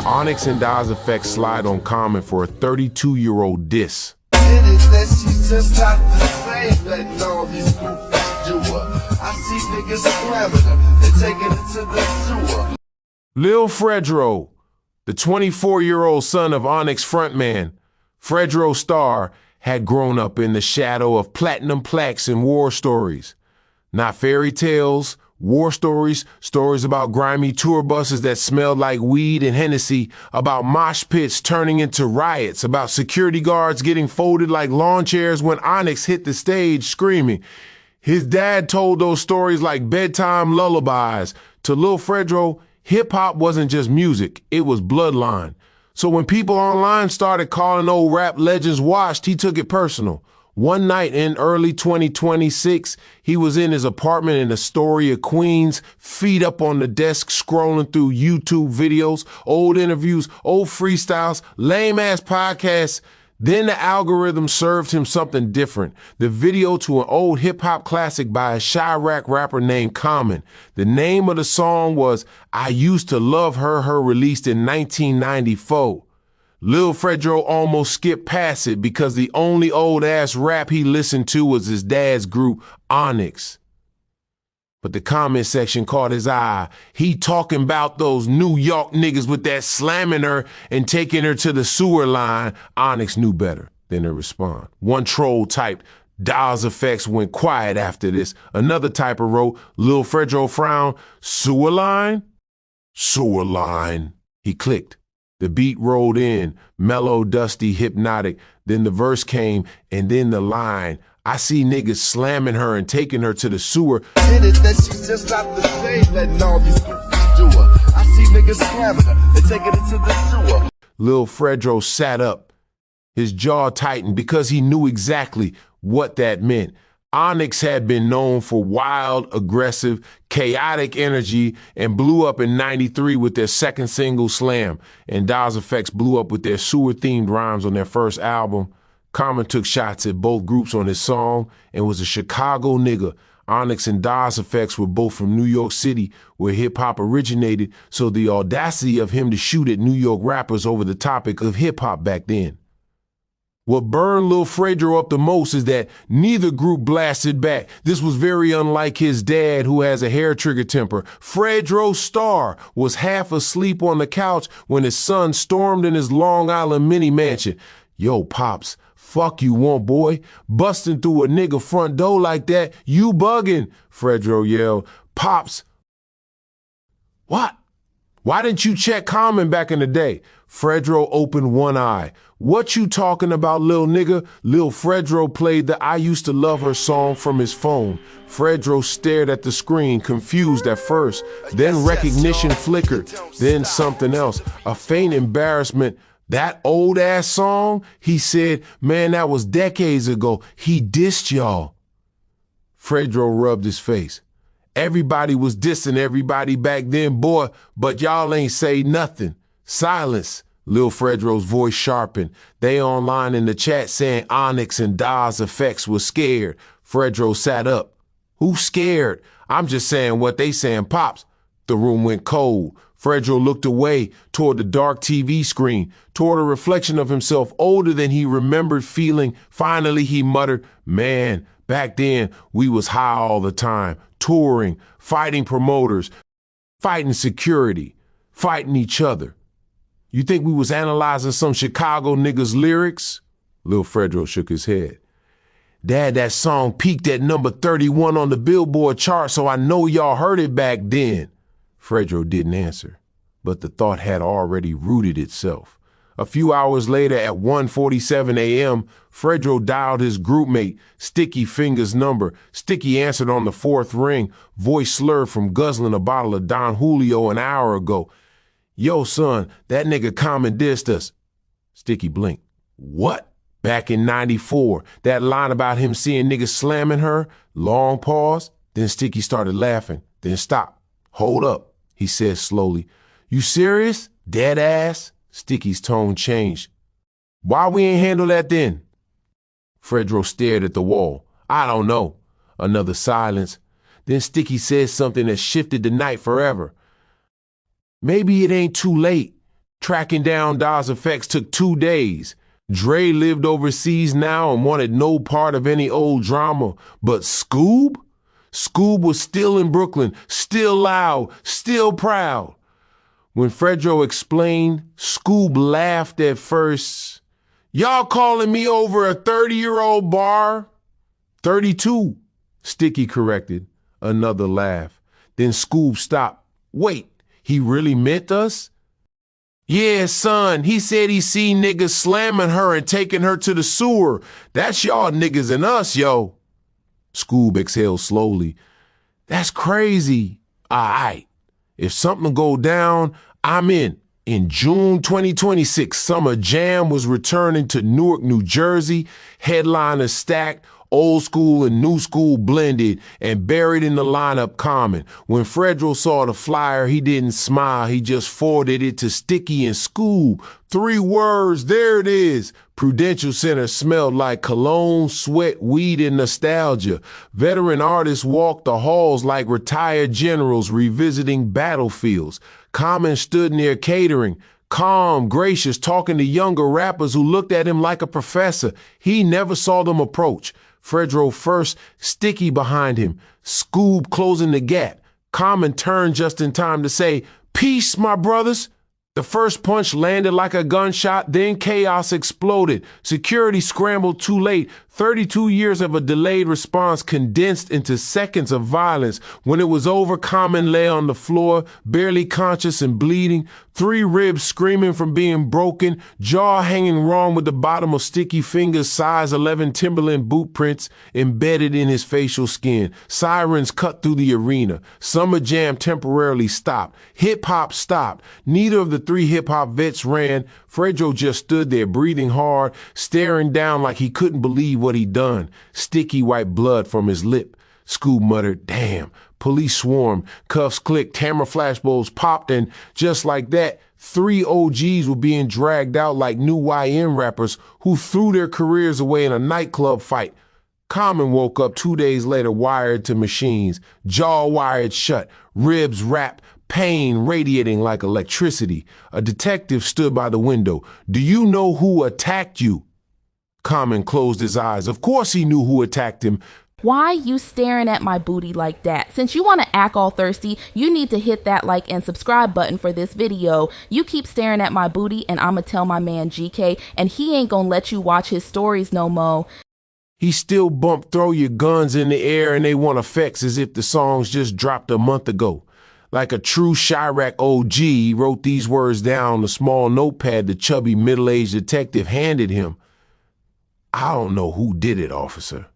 Onyx and Das Efx Slide on Common for a 32-year-old diss. Lil Fredro, the 24-year-old son of Onyx frontman, Fredro Starr, had grown up in the shadow of platinum plaques and war stories. Not fairy tales, war stories, stories about grimy tour buses that smelled like weed and Hennessy, about mosh pits turning into riots, about security guards getting folded like lawn chairs when Onyx hit the stage screaming. His dad told those stories like bedtime lullabies. To Lil Fredro, hip-hop wasn't just music, it was bloodline. So when people online started calling old rap legends washed, he took it personal. One night in early 2026, he was in his apartment in Astoria, Queens, feet up on the desk scrolling through YouTube videos, old interviews, old freestyles, lame-ass podcasts. Then the algorithm served him something different. The video to an old hip-hop classic by a Chirac rapper named Common. The name of the song was I Used to Love Her, released in 1994. Lil Fredro almost skipped past it because the only old-ass rap he listened to was his dad's group, Onyx. But the comment section caught his eye. He talking about those New York niggas with that slamming her and taking her to the sewer line. Onyx knew better than to respond. One troll typed, Das Efx went quiet after this. Another typer wrote, Lil Fredro frowned, sewer line? Sewer line. He clicked. The beat rolled in, mellow, dusty, hypnotic. Then the verse came, and then the line. I see niggas slamming her and taking her to the sewer. I see niggas slamming her and taking her to the sewer. Lil Fredro sat up. His jaw tightened because he knew exactly what that meant. Onyx had been known for wild, aggressive, chaotic energy and blew up in '93 with their second single, Slam. And Das Efx blew up with their sewer-themed rhymes on their first album. Common took shots at both groups on his song and was a Chicago nigga. Onyx and Das Efx were both from New York City, where hip-hop originated, so the audacity of him to shoot at New York rappers over the topic of hip-hop back then. What burned Lil Fredro up the most is that neither group blasted back. This was very unlike his dad, who has a hair trigger temper. Fredro Starr was half asleep on the couch when his son stormed in his Long Island mini mansion. Yo, Pops, fuck you want, boy. Busting through a nigga front door like that, you bugging, Fredro yelled. Pops, what? Why didn't you check Common back in the day? Fredro opened one eye. What you talking about, lil nigga? Lil Fredro played the I Used to Love Her song from his phone. Fredro stared at the screen, confused at first. Then recognition flickered. Then something else. A faint embarrassment. That old-ass song? He said, man, that was decades ago. He dissed y'all. Fredro rubbed his face. Everybody was dissing everybody back then, boy, but y'all ain't say nothing. Silence. Lil Fredro's voice sharpened. They online in the chat saying Onyx and Das Efx was scared. Fredro sat up. Who's scared? I'm just saying what they saying, Pops. The room went cold. Fredro looked away toward the dark TV screen, toward a reflection of himself older than he remembered feeling. Finally, he muttered, man, back then we was high all the time, touring, fighting promoters, fighting security, fighting each other. You think we was analyzing some Chicago niggas' lyrics? Lil Fredro shook his head. Dad, that song peaked at number 31 on the Billboard chart, so I know y'all heard it back then. Fredro didn't answer, but the thought had already rooted itself. A few hours later at 1:47 a.m., Fredro dialed his groupmate, Sticky Finger's number. Sticky answered on the fourth ring, voice slurred from guzzling a bottle of Don Julio an hour ago. Yo, son, that nigga Common dissed us. Sticky blinked. What? Back in '94, that line about him seeing niggas slamming her? Long pause. Then Sticky started laughing, then stopped. Hold up, he said slowly. You serious? Dead ass? Sticky's tone changed. Why we ain't handle that then? Fredro stared at the wall. I don't know. Another silence. Then Sticky said something that shifted the night forever. Maybe it ain't too late. Tracking down Das Efx took 2 days. Dre lived overseas now and wanted no part of any old drama. But Scoob? Scoob was still in Brooklyn, still loud, still proud. When Fredro explained, Scoob laughed at first. Y'all calling me over a 30-year-old bar? 32, Sticky corrected. Another laugh. Then Scoob stopped. Wait, he really meant us? Yeah, son, he said he seen niggas slamming her and taking her to the sewer. That's y'all niggas and us, yo. Scoob exhaled slowly. That's crazy. All right. If something go down, I'm in. In June 2026, Summer Jam was returning to Newark, New Jersey. Headliners stacked, old school and new school blended, and buried in the lineup Common. When Fredro saw the flyer, he didn't smile. He just forwarded it to Sticky and Scoob. 3 words, there it is. Prudential Center smelled like cologne, sweat, weed, and nostalgia. Veteran artists walked the halls like retired generals revisiting battlefields. Common stood near catering, calm, gracious, talking to younger rappers who looked at him like a professor. He never saw them approach. Fredro first, Sticky behind him, Scoob closing the gap. Common turned just in time to say, "Peace, my brothers." The first punch landed like a gunshot, then chaos exploded. Security scrambled too late. 32 years of a delayed response condensed into seconds of violence. When it was over, Common lay on the floor, barely conscious and bleeding, 3 ribs screaming from being broken, jaw hanging wrong with the bottom of Sticky fingers, size 11 Timberland boot prints embedded in his facial skin. Sirens cut through the arena. Summer Jam temporarily stopped. Hip-hop stopped. Neither of the 3 hip-hop vets ran. Fredro just stood there, breathing hard, staring down like he couldn't believe what he'd done. Sticky wiped blood from his lip. Scoob muttered, "Damn." Police swarmed. Cuffs clicked. Camera flashbulbs popped, and just like that, 3 OGs were being dragged out like new YN rappers who threw their careers away in a nightclub fight. Common woke up 2 days later wired to machines, jaw wired shut, ribs wrapped, pain radiating like electricity. A detective stood by the window. "Do you know who attacked you?" Common closed his eyes. Of course he knew who attacked him. Why you staring at my booty like that? Since you want to act all thirsty, you need to hit that like and subscribe button for this video. You keep staring at my booty and I'ma tell my man GK and he ain't gonna let you watch his stories no mo. He still bumped "Throw Your Guns in the Air and They Want Effects" as if the songs just dropped a month ago. Like a true Chirac OG, he wrote these words down on the small notepad the chubby middle-aged detective handed him. "I don't know who did it, officer."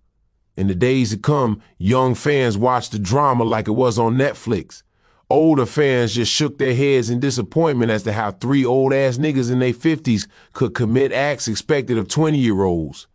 In the days to come, young fans watched the drama like it was on Netflix. Older fans just shook their heads in disappointment as to how 3 old-ass niggas in their 50s could commit acts expected of 20-year-olds.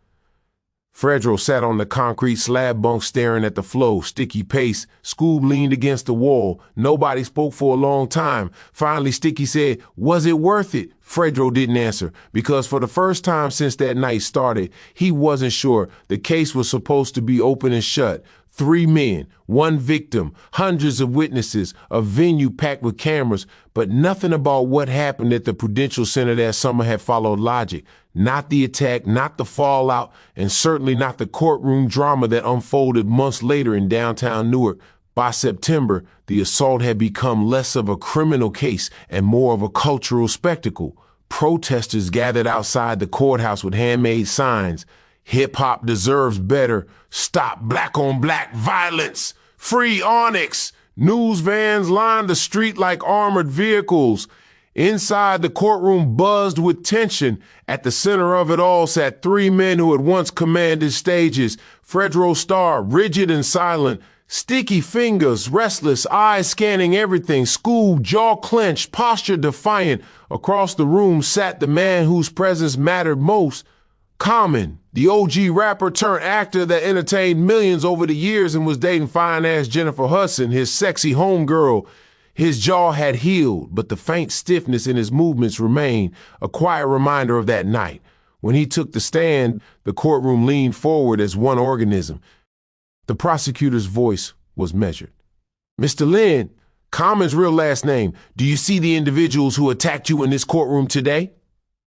Fredro sat on the concrete slab bunk staring at the flow, Sticky pace. Scoob leaned against the wall. Nobody spoke for a long time. Finally, Sticky said, "Was it worth it?" Fredro didn't answer, because for the first time since that night started, he wasn't sure. The case was supposed to be open and shut. 3 men, 1 victim, hundreds of witnesses, a venue packed with cameras, but nothing about what happened at the Prudential Center that summer had followed logic. Not the attack, not the fallout, and certainly not the courtroom drama that unfolded months later in downtown Newark. By September, the assault had become less of a criminal case and more of a cultural spectacle. Protesters gathered outside the courthouse with handmade signs. "Hip-hop deserves better. Stop black-on-black violence. Free Onyx." News vans lined the street like armored vehicles. Inside, the courtroom buzzed with tension. At the center of it all sat 3 men who had once commanded stages. Fredro Starr, rigid and silent. Sticky fingers, restless, eyes scanning everything. Scoob, jaw clenched, posture defiant. Across the room sat the man whose presence mattered most. Common, the OG rapper turned actor that entertained millions over the years and was dating fine-ass Jennifer Hudson, his sexy homegirl. His jaw had healed, but the faint stiffness in his movements remained, a quiet reminder of that night. When he took the stand, the courtroom leaned forward as one organism. The prosecutor's voice was measured. "Mr. Lynn, Common's real last name. Do you see the individuals who attacked you in this courtroom today?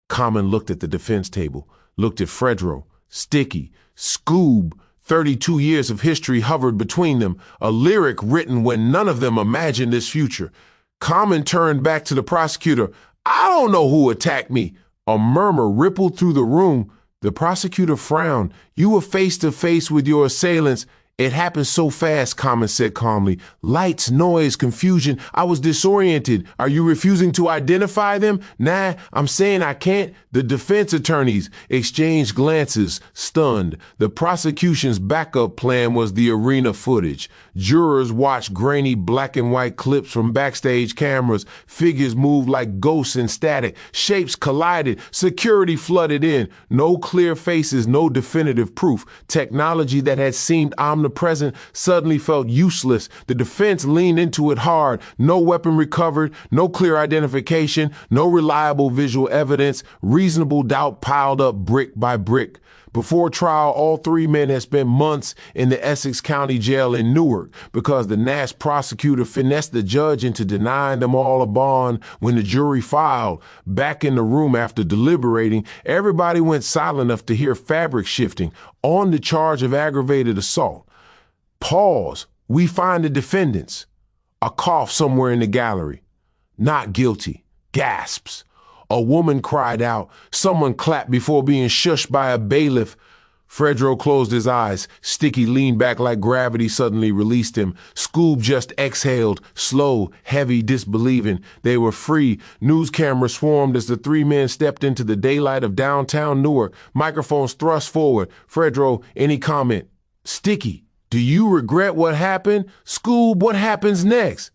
Common looked at the defense table, looked at Fredro, Sticky, Scoob. 32 years of history hovered between them, a lyric written when none of them imagined this future. Common turned back to the prosecutor. I don't know who attacked me. A murmur rippled through the room. The prosecutor frowned. You were face to face with your assailants. It happened so fast, Common said calmly. Lights, noise, confusion. I was disoriented. Are you refusing to identify them? Nah, I'm saying I can't. The defense attorneys exchanged glances, stunned. The prosecution's backup plan was the arena footage. Jurors watched grainy black and white clips from backstage cameras. Figures moved like ghosts in static. Shapes collided. Security flooded in. No clear faces, no definitive proof. Technology that had seemed omnipresent suddenly felt useless. The defense leaned into it hard. No weapon recovered, no clear identification, no reliable visual evidence. Reasonable doubt piled up brick by brick. Before trial, all three men had spent months in the Essex County Jail in Newark because the Nash prosecutor finessed the judge into denying them all a bond when the jury filed. Back in the room after deliberating, everybody went silent enough to hear fabric shifting on the charge of aggravated assault. Pause. We find the defendants. A cough somewhere in the gallery. Not guilty. Gasps. A woman cried out. Someone clapped before being shushed by a bailiff. Fredro closed his eyes. Sticky leaned back like gravity suddenly released him. Scoob just exhaled, slow, heavy, disbelieving. They were free. News cameras swarmed as the three men stepped into the daylight of downtown Newark. Microphones thrust forward. Fredro, any comment? Sticky, do you regret what happened? Scoob, what happens next?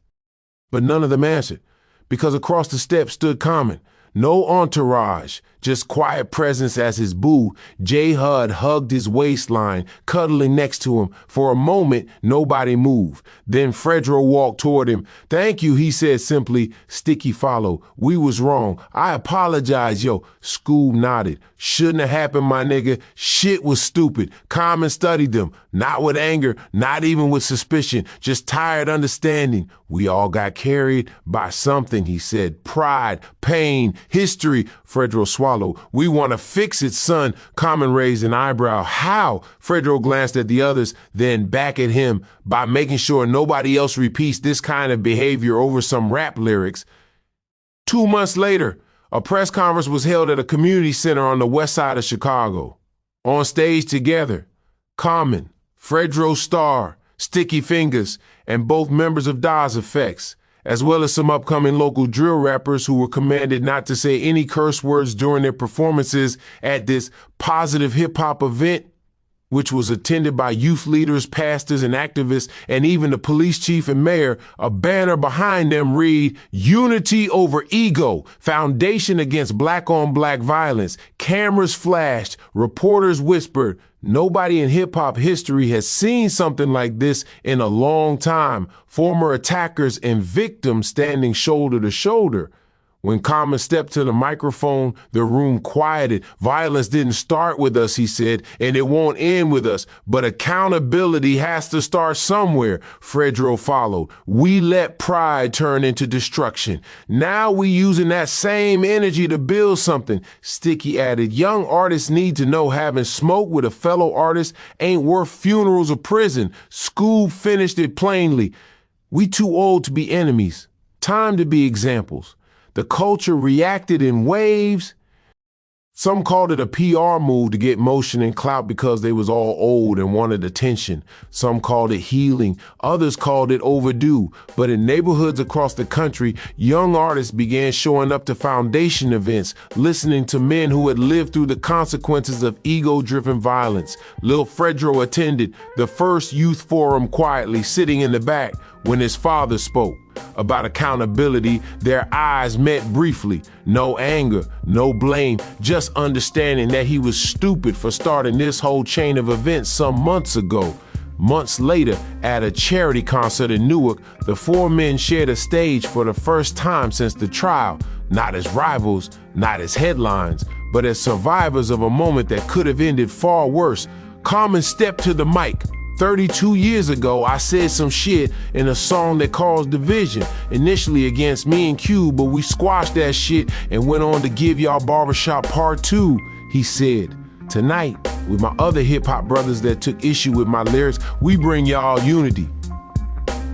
But none of them answered, because across the steps stood Common. No entourage, just quiet presence as his boo. J. Hud hugged his waistline, cuddling next to him. For a moment, nobody moved. Then Fredro walked toward him. Thank you, he said simply. Sticky followed. We was wrong. I apologize, yo. Scoob nodded. Shouldn't have happened, my nigga. Shit was stupid. Common studied them. Not with anger, not even with suspicion, just tired understanding. We all got carried by something, he said. Pride, pain, history. Fredro swallowed. We want to fix it, son. Common raised an eyebrow. How? Fredro glanced at the others, then back at him. By making sure nobody else repeats this kind of behavior over some rap lyrics. 2 months later, a press conference was held at a community center on the west side of Chicago. On stage together, Common, Fredro Starr, Sticky Fingers, and both members of Das Efx, as well as some upcoming local drill rappers who were commanded not to say any curse words during their performances at this positive hip-hop event, which was attended by youth leaders, pastors, and activists, and even the police chief and mayor. A banner behind them read, Unity over Ego, Foundation Against Black-on-Black Violence. Cameras flashed, reporters whispered. Nobody in hip-hop history has seen something like this in a long time. Former attackers and victims standing shoulder to shoulder. When Common stepped to the microphone, the room quieted. Violence didn't start with us, he said, and it won't end with us. But accountability has to start somewhere. Fredro followed. We let pride turn into destruction. Now we using that same energy to build something. Sticky added, young artists need to know having smoke with a fellow artist ain't worth funerals or prison. Scoob finished it plainly. We too old to be enemies. Time to be examples. The culture reacted in waves. Some called it a PR move to get motion and clout because they was all old and wanted attention. Some called it healing. Others called it overdue. But in neighborhoods across the country, young artists began showing up to foundation events, listening to men who had lived through the consequences of ego-driven violence. Lil Fredro attended the first youth forum quietly, sitting in the back when his father spoke. About accountability, their eyes met briefly. No anger, no blame, just understanding that he was stupid for starting this whole chain of events some months ago. Months later, at a charity concert in Newark, the four men shared a stage for the first time since the trial, not as rivals, not as headlines, but as survivors of a moment that could have ended far worse. Common stepped to the mic. 32 years ago, I said some shit in a song that caused division, initially against me and Q, but we squashed that shit and went on to give y'all Barbershop Part 2, he said. Tonight, with my other hip-hop brothers that took issue with my lyrics, we bring y'all unity.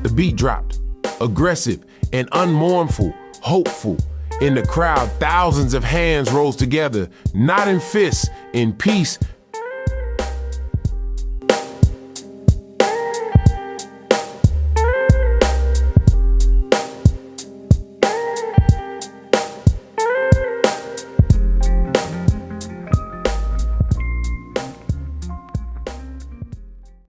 The beat dropped, aggressive and unmournful, hopeful. In the crowd, thousands of hands rose together, not in fists, in peace,